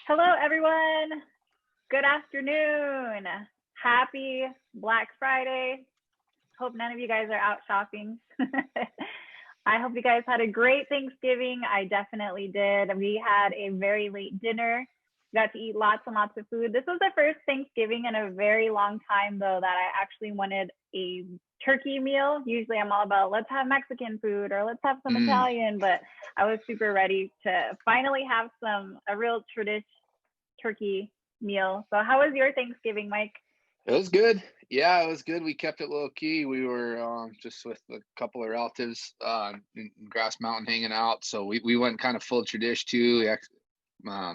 Hello, everyone. Good afternoon. Happy Black Friday. Hope none of you guys are out shopping. I hope you guys had a great Thanksgiving. I definitely did. We had a very late dinner. Got to eat lots and lots of food. This was the first Thanksgiving in a very long time, though, that I actually wanted a turkey meal. Usually I'm all about let's have Mexican food or let's have some Italian, but I was super ready to finally have a real tradition turkey meal. So how was your Thanksgiving, Mike? It was good. Yeah, it was good. We kept it low key. We were just with a couple of relatives in Grass Mountain hanging out. So we went kind of full tradition too.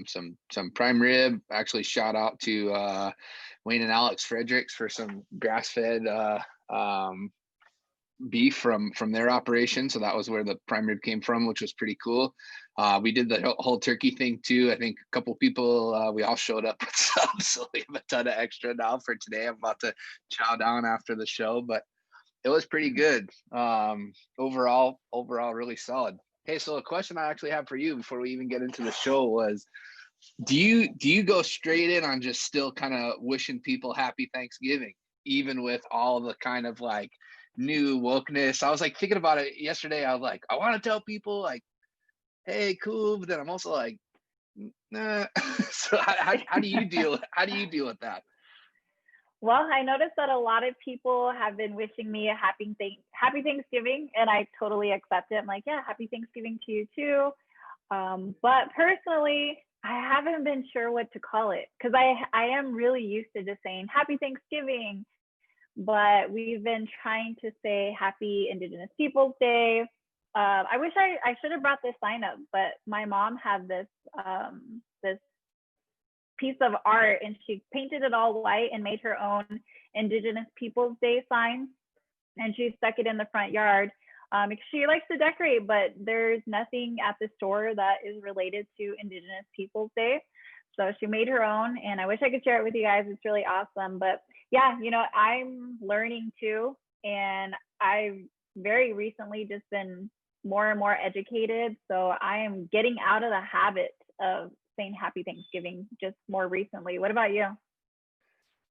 Some prime rib. Actually, shout out to Wayne and Alex Fredericks for some grass fed beef from their operation. So that was where the prime rib came from, which was pretty cool. We did the whole turkey thing too. I think a couple people, we all showed up with some, so we have a ton of extra now for today. I'm about to chow down after the show, but it was pretty good. Overall really solid. Hey, so a question I actually have for you before we even get into the show was, do you go straight in on just still kind of wishing people happy Thanksgiving, even with all the kind of like new wokeness? I was like thinking about it yesterday. I was like, I want to tell people like, hey, cool, but then I'm also like, nah. So how do you deal with that? Well, I noticed that a lot of people have been wishing me a happy Thanksgiving, and I totally accept it. I'm like, yeah, happy Thanksgiving to you too. But personally, I haven't been sure what to call it because I am really used to just saying happy Thanksgiving, but we've been trying to say happy Indigenous Peoples Day. I wish I should have brought this sign up, but my mom had this piece of art and she painted it all white and made her own Indigenous Peoples Day sign, and she stuck it in the front yard. She likes to decorate, but there's nothing at the store that is related to Indigenous Peoples Day. So she made her own, and I wish I could share it with you guys. It's really awesome. But yeah, I'm learning too, and I've very recently just been more and more educated. So I am getting out of the habit of saying happy Thanksgiving just more recently. What about you?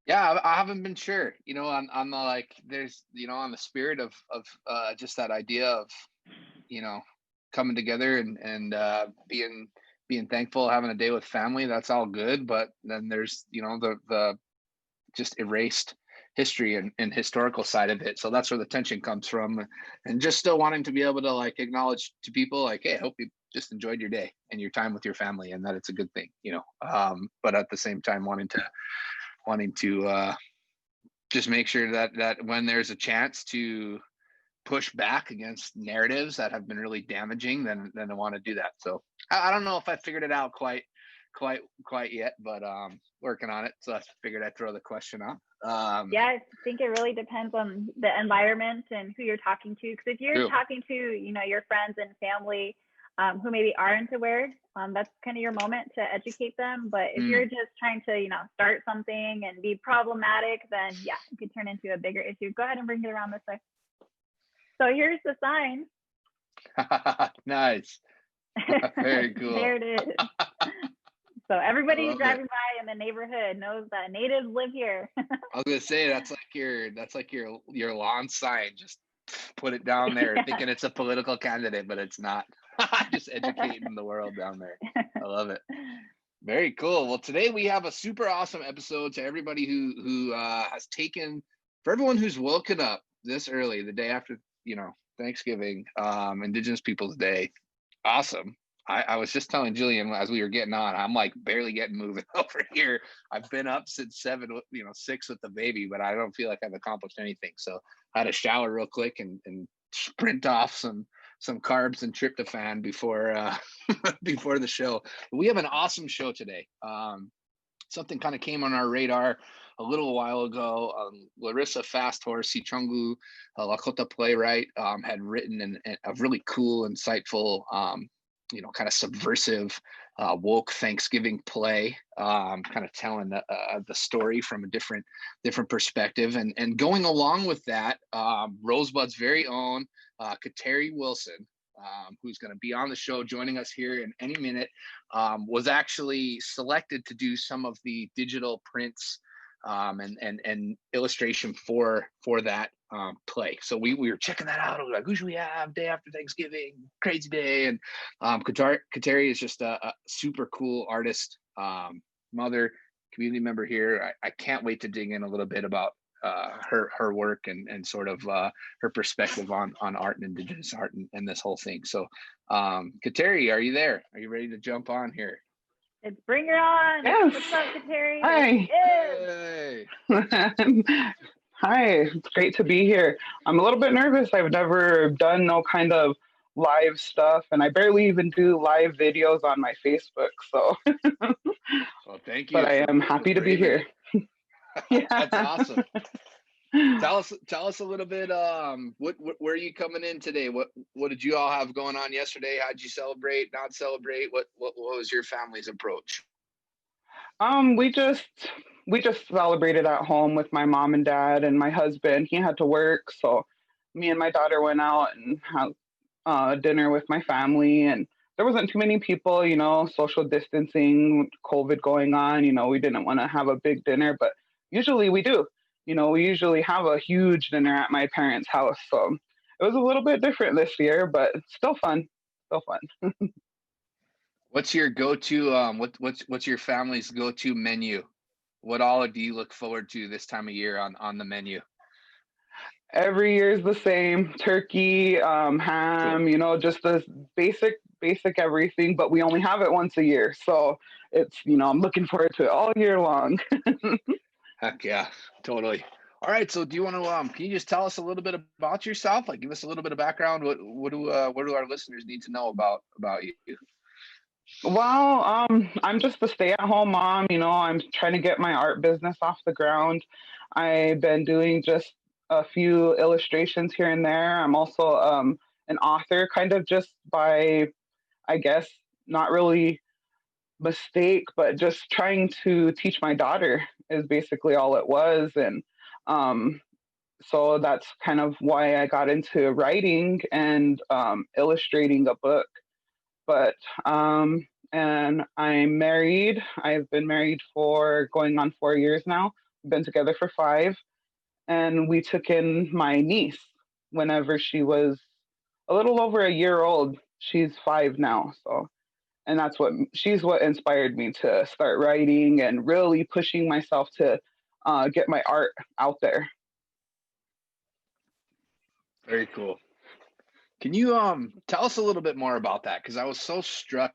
Yeah, I haven't been sure, on the like, there's, on the spirit of just that idea of, coming together and being thankful, having a day with family. That's all good. But then there's, the just erased history and historical side of it. So that's where the tension comes from, and just still wanting to be able to like acknowledge to people like, hey, I hope you just enjoyed your day and your time with your family and that it's a good thing, but at the same time wanting to just make sure that when there's a chance to push back against narratives that have been really damaging, then I want to do that. So I don't know if I figured it out quite yet, but working on it. So I figured I'd throw the question out. Yeah, I think it really depends on the environment and who you're talking to. Because if you're talking to, your friends and family who maybe aren't aware, that's kind of your moment to educate them. But if you're just trying to, start something and be problematic, then yeah, it could turn into a bigger issue. Go ahead and bring it around this way. So here's the sign. Nice. Very cool. There it is. So everybody driving by in the neighborhood knows that natives live here. I was gonna say that's like your lawn sign. Just put it down there, thinking it's a political candidate, but it's not. Just educating the world down there. I love it. Very cool. Well, today we have a super awesome episode to everybody who has taken, for everyone who's woken up this early, the day after Thanksgiving, Indigenous Peoples Day. Awesome. I was just telling Jillian as we were getting on, I'm like barely getting moving over here. I've been up since 6 with the baby, but I don't feel like I've accomplished anything. So I had a shower real quick and sprint off some carbs and tryptophan before before the show. We have an awesome show today. Something kind of came on our radar a little while ago. Larissa Fasthorse Sichungu, a Lakota playwright, had written a really cool, insightful, kind of subversive, woke Thanksgiving play, kind of telling the story from a different perspective. And going along with that, Rosebud's very own Katari Wilson who's going to be on the show, joining us here in any minute, was actually selected to do some of the digital prints and illustration for that play. So we were checking that out. We were like, who should we have day after Thanksgiving? Crazy day. And Katari is just a super cool artist, mother, community member here. I can't wait to dig in a little bit about her work and sort of her perspective on art and Indigenous art and this whole thing. So Katari, are you there? Are you ready to jump on here? It's bring her on. Yes. What's up, Katari? Hi. Hey. Hi, it's great to be here. I'm a little bit nervous. I've never done no kind of live stuff, and I barely even do live videos on my Facebook. So, Well, thank you. But I am happy to be here. That's awesome. Tell us a little bit. Where are you coming in today? What did you all have going on yesterday? How'd you celebrate? Not celebrate? What was your family's approach? We just celebrated at home with my mom and dad and my husband. He had to work, so me and my daughter went out and had dinner with my family. And there wasn't too many people, social distancing, COVID going on. We didn't want to have a big dinner, but usually we do. We usually have a huge dinner at my parents' house. So it was a little bit different this year, but still fun. Still fun. What's your go-to? What's your family's go-to menu? What all do you look forward to this time of year on the menu? Every year is the same: turkey, ham. Cool. Just the basic everything. But we only have it once a year, so it's I'm looking forward to it all year long. Heck yeah, totally. All right, so do you want to can you just tell us a little bit about yourself? Like, give us a little bit of background. What do our listeners need to know about you? Well, I'm just a stay-at-home mom. I'm trying to get my art business off the ground. I've been doing just a few illustrations here and there. I'm also an author, kind of just by, I guess, not really mistake, but just trying to teach my daughter is basically all it was. And so that's kind of why I got into writing and illustrating a book. But and I'm married. I've been married for going on 4 years now. We've been together for 5, and we took in my niece whenever she was a little over a year old. She's 5 now, so and she's what inspired me to start writing and really pushing myself to get my art out there. Very cool. Can you tell us a little bit more about that? Because I was so struck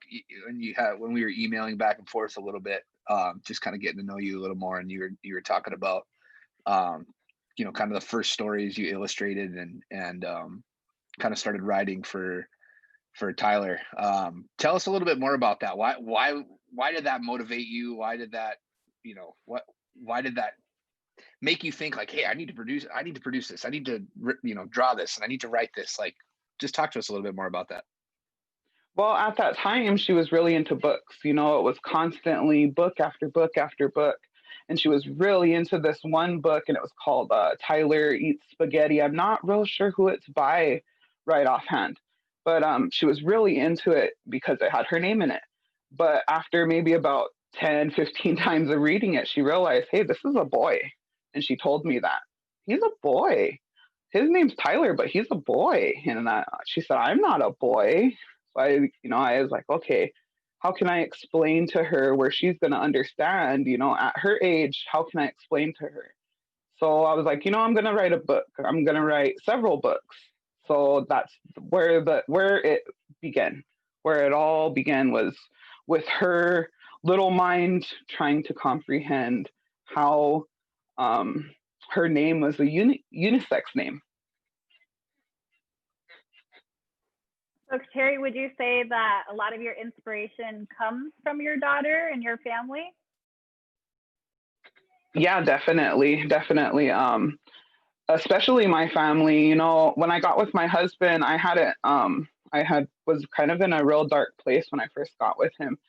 when we were emailing back and forth a little bit, just kind of getting to know you a little more, and you were talking about kind of the first stories you illustrated and kind of started writing for Tyler. Tell us a little bit more about that. Why did that motivate you? Why did that why did that make you think like, hey, I need to produce this, I need to draw this, and I need to write this? Like, just talk to us a little bit more about that. Well, at that time, she was really into books. It was constantly book after book after book. And she was really into this one book, and it was called Tyler Eats Spaghetti. I'm not real sure who it's by right offhand, but she was really into it because it had her name in it. But after maybe about 10, 15 times of reading it, she realized, hey, this is a boy. And she told me that. He's a boy. His name's Tyler, but he's a boy. And she said, I'm not a boy. So I was like, okay, how can I explain to her where she's going to understand, at her age, how can I explain to her? So I was like, I'm going to write a book. I'm going to write several books. So that's where it began. Where it all began was with her little mind trying to comprehend how her name was a unisex name. So, Terry, would you say that a lot of your inspiration comes from your daughter and your family? Yeah, definitely. Especially my family. When I got with my husband, was kind of in a real dark place when I first got with him.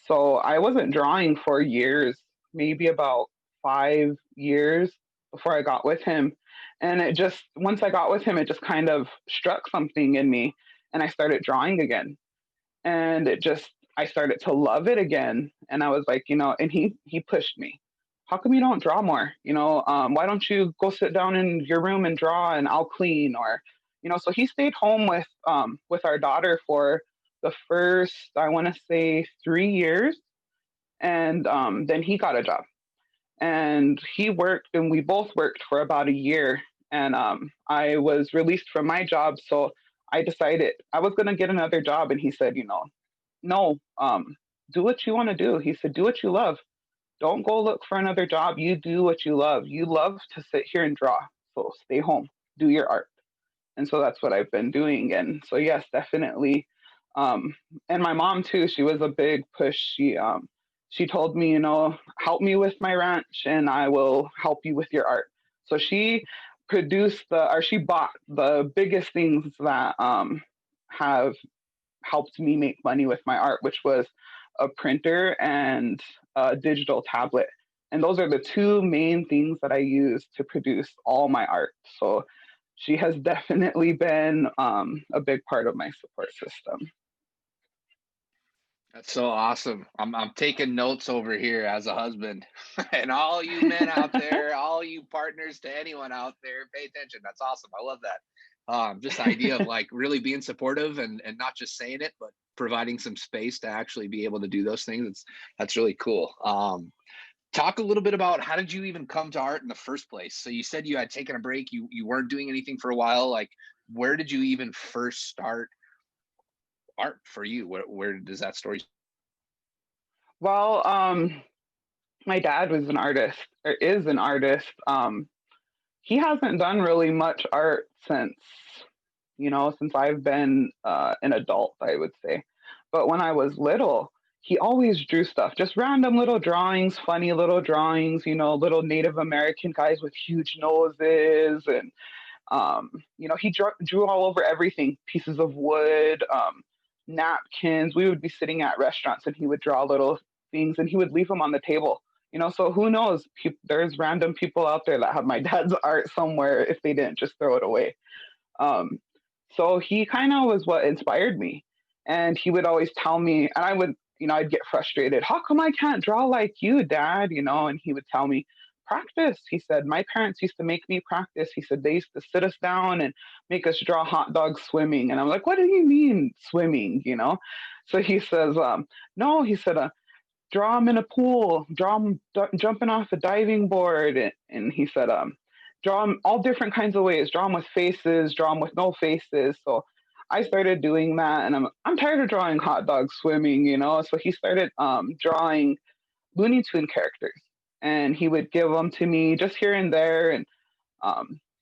So I wasn't drawing for years, maybe about 5 years before I got with him. And once I got with him, it just kind of struck something in me. and I started drawing again. And I started to love it again. And I was like, and he pushed me. How come you don't draw more? Why don't you go sit down in your room and draw and I'll clean? Or, so he stayed home with our daughter for the first, I want to say 3 years. And then he got a job and he worked and we both worked for about a year. And I was released from my job. So I decided I was going to get another job. And he said, no, do what you want to do. He said, do what you love. Don't go look for another job. You do what you love. You love to sit here and draw. So stay home, do your art. And so that's what I've been doing. And so, yes, definitely. And my mom too, she was a big push. She told me, help me with my ranch and I will help you with your art. So she she bought the biggest things that have helped me make money with my art, which was a printer and a digital tablet. And those are the two main things that I use to produce all my art. So she has definitely been a big part of my support system. That's so awesome. I'm taking notes over here as a husband. And all you men out there, all you partners, to anyone out there, pay attention. That's awesome. I love that. Just the idea of like really being supportive and not just saying it, but providing some space to actually be able to do those things. That's really cool. Talk a little bit about how did you even come to art in the first place? So you said you had taken a break, you weren't doing anything for a while. Like, where did you even first start art for you? Where does that story? Well, my dad was an artist, or is an artist. He hasn't done really much art since I've been an adult, I would say. But when I was little, he always drew stuff, just random little drawings, funny little drawings, little Native American guys with huge noses. And, he drew all over everything, pieces of wood, napkins. We would be sitting at restaurants and he would draw little things and he would leave them on the table. So who knows? There's random people out there that have my dad's art somewhere if they didn't just throw it away. So he kind of was what inspired me. And he would always tell me, and I'd get frustrated. How come I can't draw like you, Dad? And he would tell me, practice. He said, my parents used to make me practice. He said, they used to sit us down and make us draw hot dogs swimming. And I'm like, what do you mean swimming? So he says, no, he said, draw them in a pool, draw them jumping off a diving board. And he said, draw them all different kinds of ways, draw them with faces, draw them with no faces. So I started doing that and I'm tired of drawing hot dogs swimming, So he started drawing Looney Tune characters and he would give them to me just here and there. And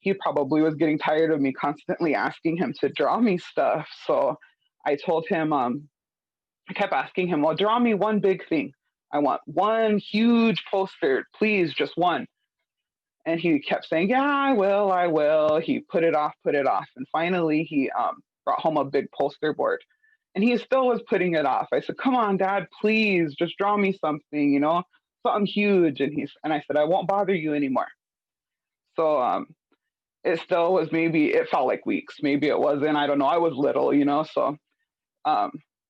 he probably was getting tired of me constantly asking him to draw me stuff. So I told him, I kept asking him, well, draw me one big thing. I want one huge poster, please, just one. And he kept saying, yeah, I will. He put it off. And finally, he brought home a big poster board. And he still was putting it off. I said, come on, Dad, please, just draw me something, something huge. And I said, I won't bother you anymore. So it still was it felt like weeks. Maybe it wasn't. I don't know. I was little, So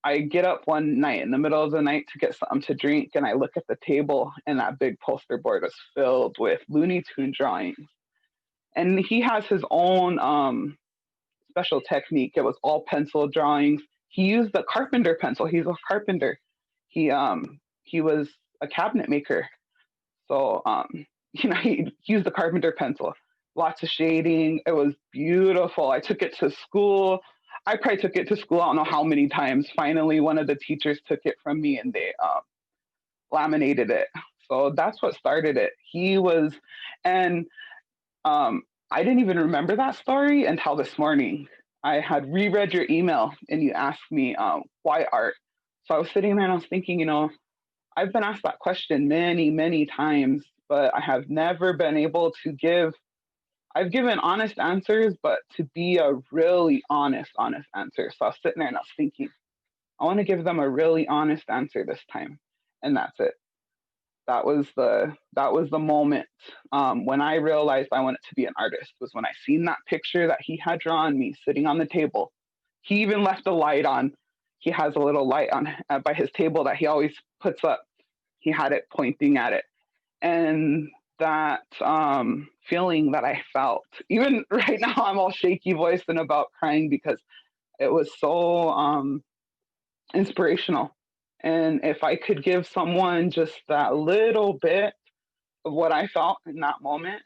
I get up one night in the middle of the night to get something to drink, and I look at the table, and that big poster board is filled with Looney Tune drawings. And he has his own special technique. It was all pencil drawings. He used the carpenter pencil. He's a carpenter. He was a cabinet maker. So he used the carpenter pencil. Lots of shading. It was beautiful. I took it to school. I probably took it to school, I don't know how many times. Finally, one of the teachers took it from me and they laminated it. So that's what started it. And I didn't even remember that story until this morning. I had reread your email and you asked me why art. So I was sitting there and I was thinking, I've been asked that question many, many times, but I have never been able to I've given honest answers, but to be a really honest answer. So I was sitting there and I was thinking, I want to give them a really honest answer this time. And that's it. That was the moment when I realized I wanted to be an artist, was when I seen that picture that he had drawn me sitting on the table. He even left the light on. He has a little light on by his table that he always puts up. He had it pointing at it. And that feeling that I felt, even right now, I'm all shaky voiced and about crying because it was so inspirational. And if I could give someone just that little bit of what I felt in that moment,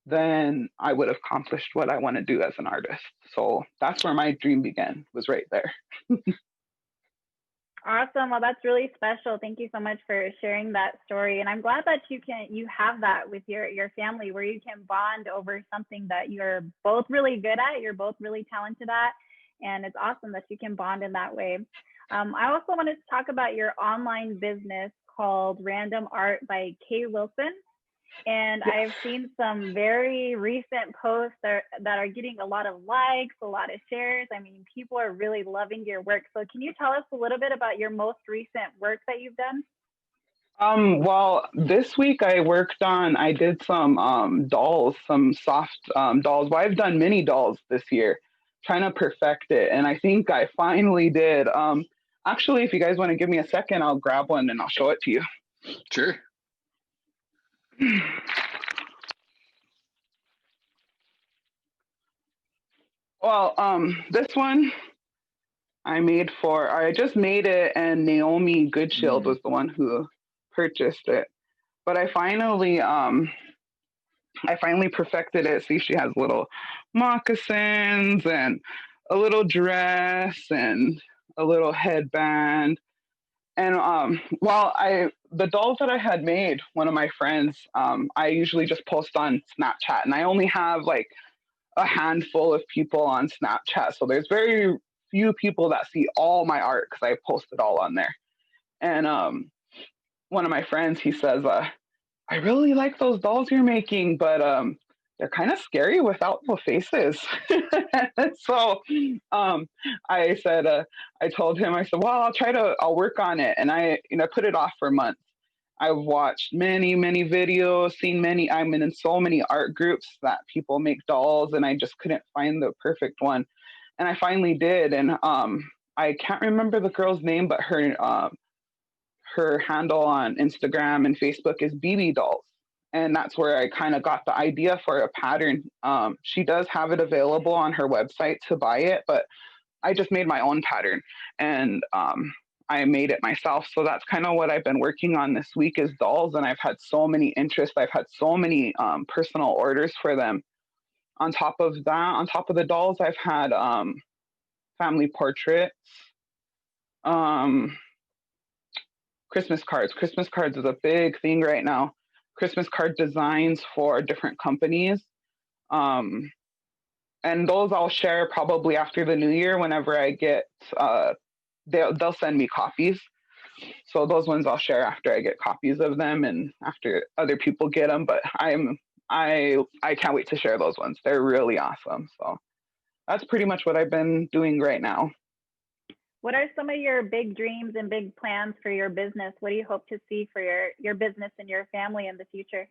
then I would have accomplished what I want to do as an artist. So that's where my dream began, was right there. Awesome. Well, that's really special. Thank you so much for sharing that story. And I'm glad that you have that with your family, where you can bond over something that you're both really good at, you're both really talented at. And it's awesome that you can bond in that way. I also wanted to talk about your online business called Random Art by Kay Wilson. And I've seen some very recent posts that are getting a lot of likes, a lot of shares. I mean, people are really loving your work. So can you tell us a little bit about your most recent work that you've done? Well, this week I did some dolls, some soft dolls. Well, I've done mini dolls this year, trying to perfect it. And I think I finally did. Actually, if you guys want to give me a second, I'll grab one and I'll show it to you. Sure. Well, this one I just made it, and Naomi Goodshield was the one who purchased it. But I finally perfected it. See, she has little moccasins and a little dress and a little headband. And the dolls that I had made, one of my friends, I usually just post on Snapchat, and I only have like a handful of people on Snapchat. So there's very few people that see all my art because I post it all on there. And one of my friends, he says, I really like those dolls you're making, but they're kind of scary without the faces. So I told him, I said, well, I'll work on it. And I put it off for months. I've watched many, many videos, I'm in so many art groups that people make dolls, and I just couldn't find the perfect one. And I finally did. And I can't remember the girl's name, but her handle on Instagram and Facebook is BB Dolls. And that's where I kind of got the idea for a pattern. She does have it available on her website to buy it, but I just made my own pattern, and I made it myself. So that's kind of what I've been working on this week is dolls. And I've had so many interests. I've had so many personal orders for them. On top of the dolls, I've had family portraits, Christmas cards. Christmas cards is a big thing right now. Christmas card designs for different companies. And those I'll share probably after the new year whenever I get, they'll send me copies. So those ones I'll share after I get copies of them and after other people get them. But I can't wait to share those ones. They're really awesome. So that's pretty much what I've been doing right now. What are some of your big dreams and big plans for your business? What do you hope to see for your business and your family in the future?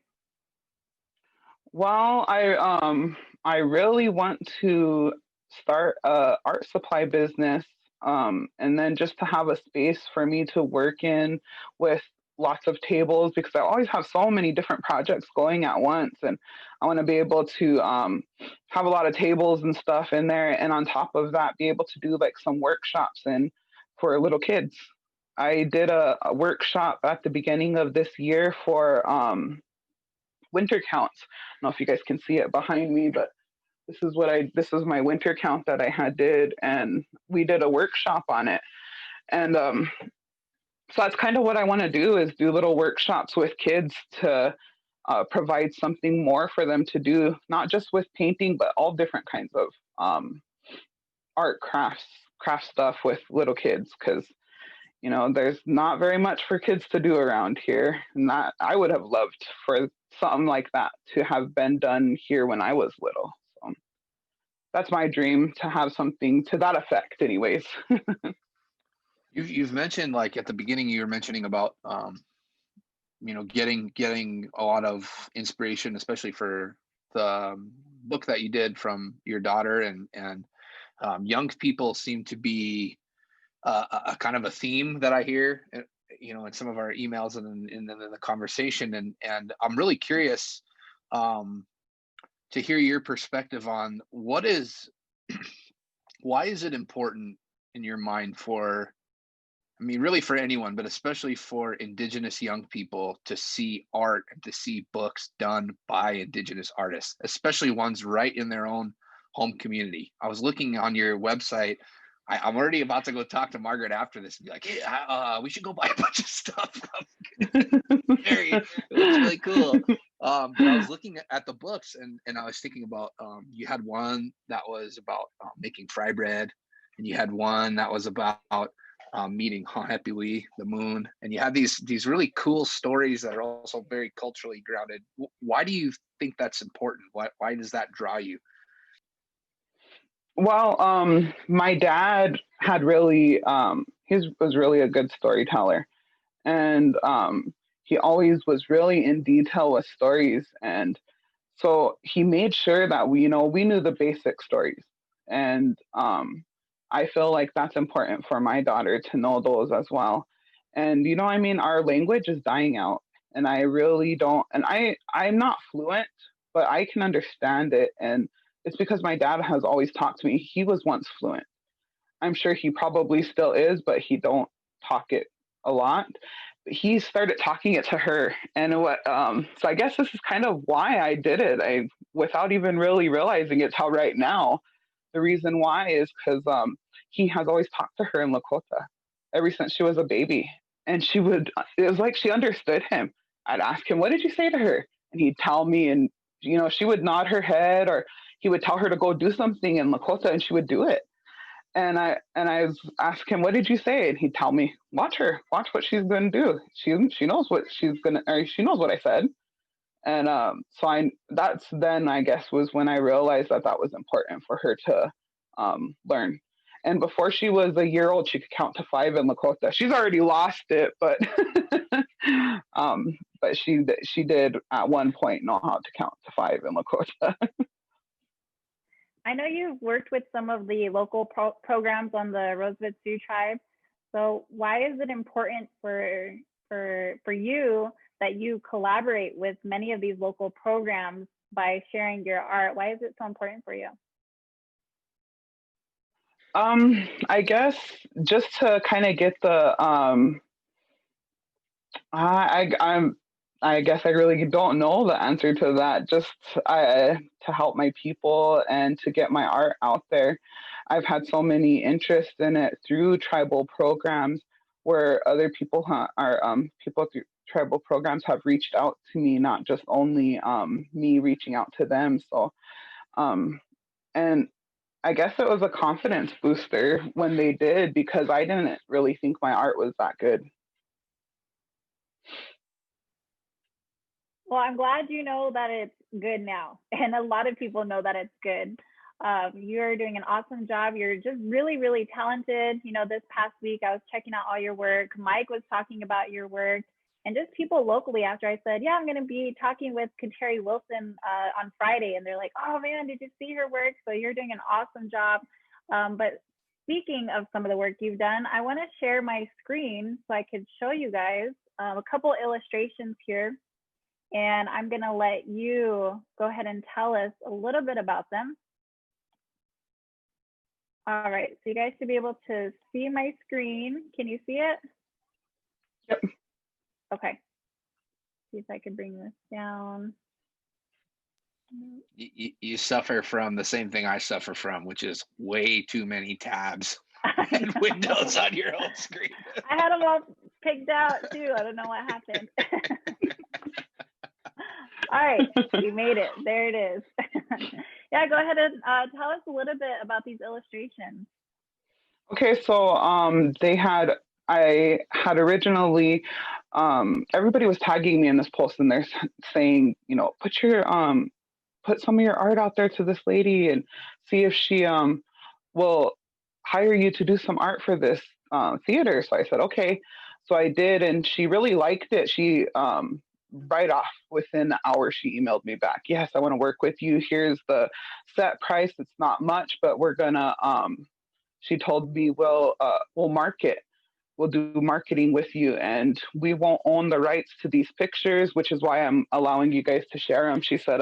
Well, I really want to start a art supply business, and then just to have a space for me to work in with lots of tables, because I always have so many different projects going at once, and I want to be able to have a lot of tables and stuff in there, and on top of that, be able to do like some workshops and for little kids. I did a workshop at the beginning of this year for winter counts. I don't know if you guys can see it behind me, but this is my winter count that I had did, and we did a workshop on it. And so that's kind of what I want to do, is do little workshops with kids to provide something more for them to do, not just with painting, but all different kinds of art craft stuff with little kids, because there's not very much for kids to do around here, and that I would have loved for something like that to have been done here when I was little. So that's my dream, to have something to that effect anyways. You've mentioned, like at the beginning, you were mentioning about getting a lot of inspiration, especially for the book that you did from your daughter, and young people seem to be a kind of a theme that I hear, in some of our emails and in the conversation, and I'm really curious to hear your perspective on why is it important in your mind for, I mean, really for anyone, but especially for Indigenous young people to see art and to see books done by Indigenous artists, especially ones right in their own home community. I was looking on your website. I'm already about to go talk to Margaret after this and be like, hey, we should go buy a bunch of stuff. It looks really cool. But I was looking at the books and I was thinking about, you had one that was about making fry bread, and you had one that was about meeting Happy the moon, and you have these really cool stories that are also very culturally grounded. Why do you think that's important? Why does that draw you? Well, my dad had really, he was really a good storyteller, and he always was really in detail with stories, and so he made sure that we knew the basic stories, and I feel like that's important for my daughter to know those as well. And I mean, our language is dying out, and I really don't, and I'm not fluent, but I can understand it, and it's because my dad has always talked to me. He was once fluent. I'm sure he probably still is, but he don't talk it a lot. But he started talking it to her, and so I guess this is kind of why I did it. Without even really realizing it's how right now. The reason why is because he has always talked to her in Lakota ever since she was a baby, and it was like she understood him. I'd ask him, "What did you say to her?" And he'd tell me, and she would nod her head, or he would tell her to go do something in Lakota, and she would do it. And I ask him, "What did you say?" And he'd tell me, "Watch her, watch what she's going to do. She knows what she's gonna, or she knows what I said." And that's then I guess was when I realized that was important for her to learn. And before she was a year old, she could count to 5 in Lakota. She's already lost it, but but she did at one point know how to count to 5 in Lakota. I know you've worked with some of the local programs on the Rosebud Sioux tribe. So why is it important for you that you collaborate with many of these local programs by sharing your art? Why is it so important for you? I guess just to kind of get the I guess I really don't know the answer to that. Just to help my people and to get my art out there. I've had so many interests in it through tribal programs where other people people through tribal programs have reached out to me, not just only me reaching out to them. So, and I guess it was a confidence booster when they did, because I didn't really think my art was that good. Well, I'm glad you know that it's good now. And a lot of people know that it's good. You're doing an awesome job. You're just really, really talented. This past week, I was checking out all your work. Mike was talking about your work. And just people locally, after I said, yeah, I'm going to be talking with Katari Wilson on Friday. And they're like, oh, man, did you see her work? So you're doing an awesome job. But speaking of some of the work you've done, I want to share my screen so I could show you guys a couple illustrations here. And I'm going to let you go ahead and tell us a little bit about them. All right, so you guys should be able to see my screen. Can you see it? Yep. Okay. See if I can bring this down. You suffer from the same thing I suffer from, which is way too many tabs and windows on your home screen. I had them all picked out too. I don't know what happened. All right, you made it. There it is. Yeah, go ahead and tell us a little bit about these illustrations. Okay, so I had originally, everybody was tagging me in this post, and they're saying, put some of your art out there to this lady and see if she will hire you to do some art for this theater. So I said, okay. So I did, and she really liked it. She right off within the hour, she emailed me back. Yes, I want to work with you. Here's the set price. It's not much, but we're gonna. She told me we'll market. We'll do marketing with you, and we won't own the rights to these pictures, which is why I'm allowing you guys to share them. She said,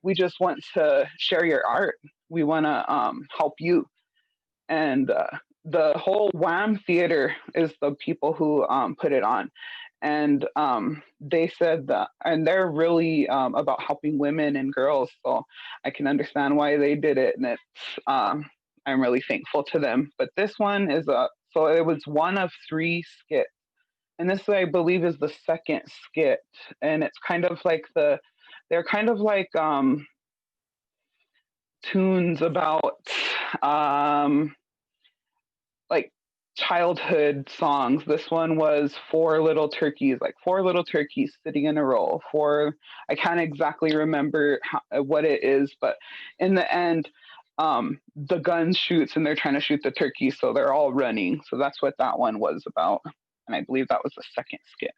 we just want to share your art. We want to help you. And the whole Wham Theater is the people who put it on. And they said that, and they're really about helping women and girls. So I can understand why they did it. And it's, I'm really thankful to them. But this one is so it was one of 3 skits. And this, I believe, is the second skit. And it's kind of like they're kind of like tunes about like childhood songs. This one was 4 little turkeys, like 4 little turkeys sitting in a row. I can't exactly remember what it is, but in the end, the gun shoots and they're trying to shoot the turkey, so they're all running. So that's what that one was about. And I believe that was the second skit.